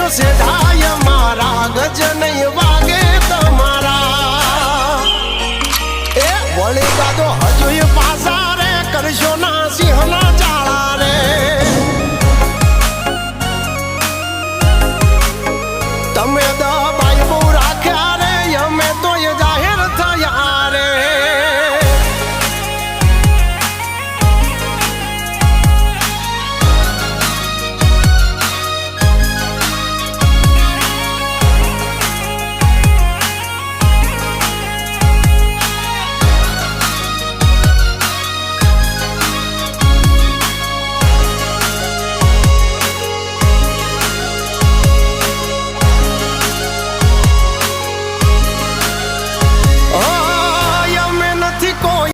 સેઢાય મારા ગજ નહીં વાગે તમારા એ વળી દાદો હજુ પાછા